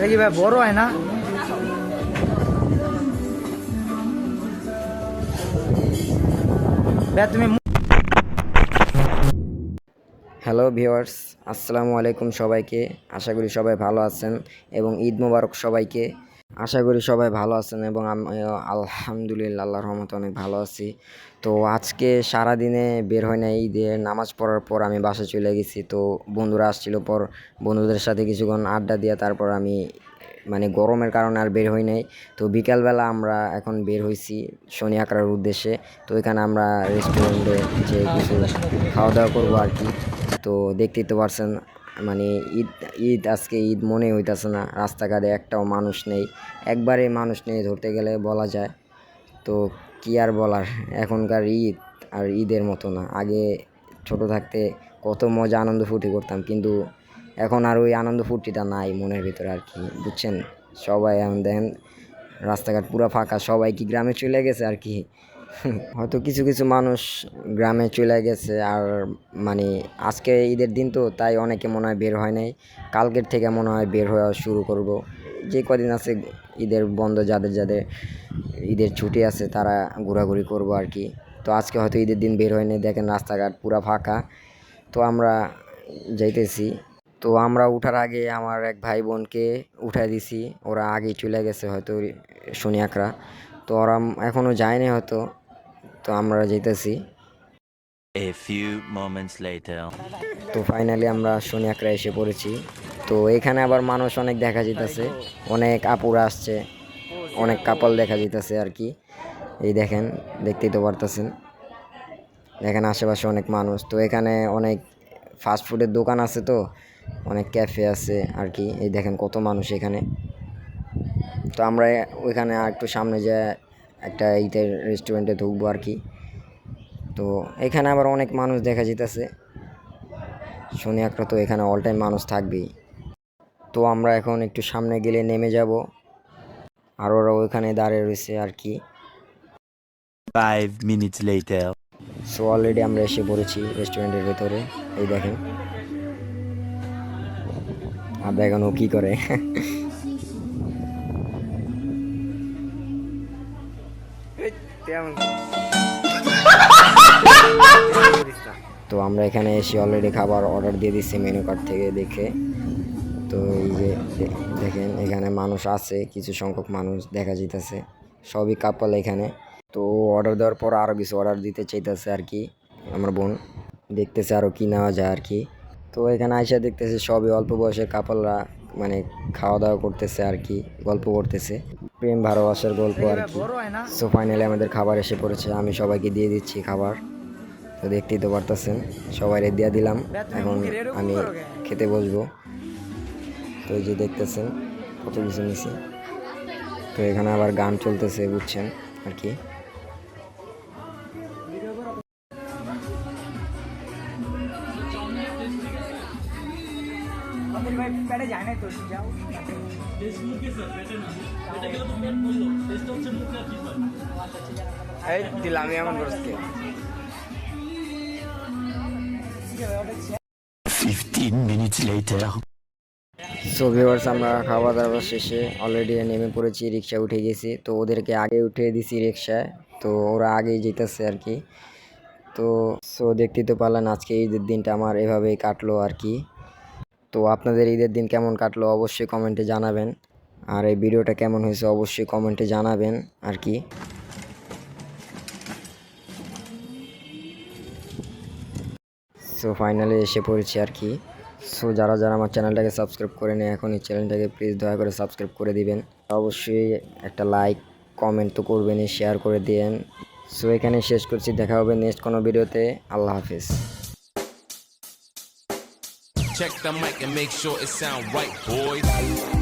কি ভাই বড় হয় না? ভাই তুমি হ্যালো ভিউয়ার্স, আসসালামু আলাইকুম সবাইকে। আশা করি সবাই ভালো আছেন এবং ঈদ মোবারক সবাইকে। আশা করি সবাই ভালো আছেন এবং আমিও আলহামদুলিল্লাহ আল্লাহর রহমতে অনেক ভালো আছি। তো আজকে সারাদিনে বের হয় নাই, ঈদের নামাজ পড়ার পর আমি বাসায় চলে গেছি। তো বন্ধুরা আসছিল, পর বন্ধুদের সাথে কিছুক্ষণ আড্ডা দিয়ে তারপর আমি গরমের কারণে আর বের হই নাই। তো বিকালবেলা আমরা এখন বের হয়েছি শনি আঁকড়ার উদ্দেশ্যে। তো এখানে আমরা রেস্টুরেন্টে যে কিছু খাওয়া দাওয়া করবো আর কি। তো দেখতেই তো পারছেন, মানে ঈদ ঈদ আজকে ঈদ মনে হইতাছে না। রাস্তাঘাটে একটাও মানুষ নেই, একবারে মানুষ নেই ধরতে গেলে বলা যায়। তো কি আর বলার, এখনকার ঈদ আর ঈদের মতো না। আগে ছোট থাকতে কত মজা আনন্দ ফুর্তি করতাম, কিন্তু এখন আর ওই আনন্দ ফুর্তিটা নাই মনের ভিতরে আর কি, বুঝছেন। সবাই এখন দেখেন রাস্তাঘাট পুরো ফাঁকা, সবাই কি গ্রামে চলে গেছে আর কি। হয়তো কিছু কিছু মানুষ গ্রামে চলে গেছে। আর মানে আজকে ঈদের দিন তো তাই অনেকে মনে হয় বের হয় নাই। কালকের থেকে মনে হয় বের হওয়া শুরু করব। যে কদিন আছে ঈদের বন্ধ, যাদের যাদের ঈদের ছুটি আছে তারা ঘোরাঘুরি করব আর কি। তো আজকে হয়তো ঈদের দিন বের হয়নি, দেখেন রাস্তাঘাট পুরা ফাঁকা। তো আমরা যাইতেছি। তো আমরা উঠার আগে আমার এক ভাই বোনকে উঠাই দিছি, ওরা আগেই চলে গেছে হয়তো শনি আঁকড়া। তো ওরা এখনও যায়নি হয়তো। তো আমরা যাইতেছি। A few moments later. তো ফাইনালি আমরা শনি আঁকড়া এসে পড়েছি। তো এখানে আবার মানুষ অনেক দেখা যেতেছে, অনেক আপুরা আসছে, অনেক কাপল দেখা যেতেছে আর কি। এই দেখেন, দেখতেই তো পারতেছেন, দেখেন আশেপাশে অনেক মানুষ। তো এখানে অনেক ফাস্ট ফুডের দোকান আছে, তো অনেক ক্যাফে আছে আর কি। এই দেখেন কত মানুষ এখানে। তো আমরা ওইখানে আর একটু সামনে যে একটা ঈদের রেস্টুরেন্টে ঢুকবো আর কি। তো এখানে আবার অনেক মানুষ দেখা যেতেছে। শনি আঁকড়া তো এখানে অল টাইম মানুষ থাকবেই। তো আমরা এখন একটু সামনে গেলে নেমে যাব, আর ওরা ওইখানে দাঁড়িয়ে রয়েছে আর কি। 5 minutes later. সো অলরেডি আমরা এসে পড়েছি রেস্টুরেন্টের ভেতরে। এই দেখেন, আর দেখেন ও কি করে। তো আমরা এখানে এসে অলরেডি খাবার অর্ডার দিয়ে দিচ্ছি মেনু কার্ড থেকে দেখে। তো এই যে দেখেন এখানে মানুষ আছে, কিছু সংখ্যক মানুষ দেখা যাইতেছে, সবই কাপল এখানে। তো অর্ডার দেওয়ার পর আরও কিছু অর্ডার দিতে চাইতেছে আর কি আমার বোন, দেখতেছে আরও কি নেওয়া যায় আর কি। তো এখানে আইসা দেখতেছে সবই অল্প বয়সের কাপলরা, খাওয়া দাওয়া করতেছে আর কি, গল্প করতেছে, প্রেম ভালোবাসার গল্প আর কি। সো ফাইনালি আমাদের খাবার এসে পড়েছে, আমি সবাইকে দিয়ে দিচ্ছি খাবার। তো দেখতেই তো পারতেছেন, সবাই দিয়ে দিলাম। এখন আমি খেতে বসবো। তো এই যে দেখতেছেন কত কিছু নিছি। তো এখানে আবার গান চলতেছে, বুঝছেন আর কি। দিলাম এমন করছে। 15 minutes later. সো ভিউয়ার্স, আমরা খাওয়া দাওয়া শেষে অলরেডি নেমে পড়েছি, রিক্সা উঠে গেছি। তো ওদেরকে আগে উঠে দিছি রিক্সায়, তো ওরা আগেই যেতেছে আর কি। তো দেখতেই তো পারলেন আজকে ঈদের দিনটা আমার এভাবেই কাটলো আর কি। তো আপনাদের ঈদের দিন কেমন কাটলো অবশ্যই কমেন্টে জানাবেন, আর এই ভিডিওটা কেমন হয়েছে অবশ্যই কমেন্টে জানাবেন আর কি। সো ফাইনালি এসে পড়েছি আর কি। সো যারা যারা আমার চ্যানেলটাকে সাবস্ক্রাইব করে নেয় এখন এই চ্যানেলটাকে প্লিজ দয়া করে সাবস্ক্রাইব করে দিবেন। অবশ্যই একটা লাইক কমেন্ট তো করবেনই, শেয়ার করে দিন। সো এখানে শেষ করছি, দেখা হবে নেক্সট কোনো ভিডিওতে। আল্লাহ হাফেজ। Check the mic and make sure it sound right, boys.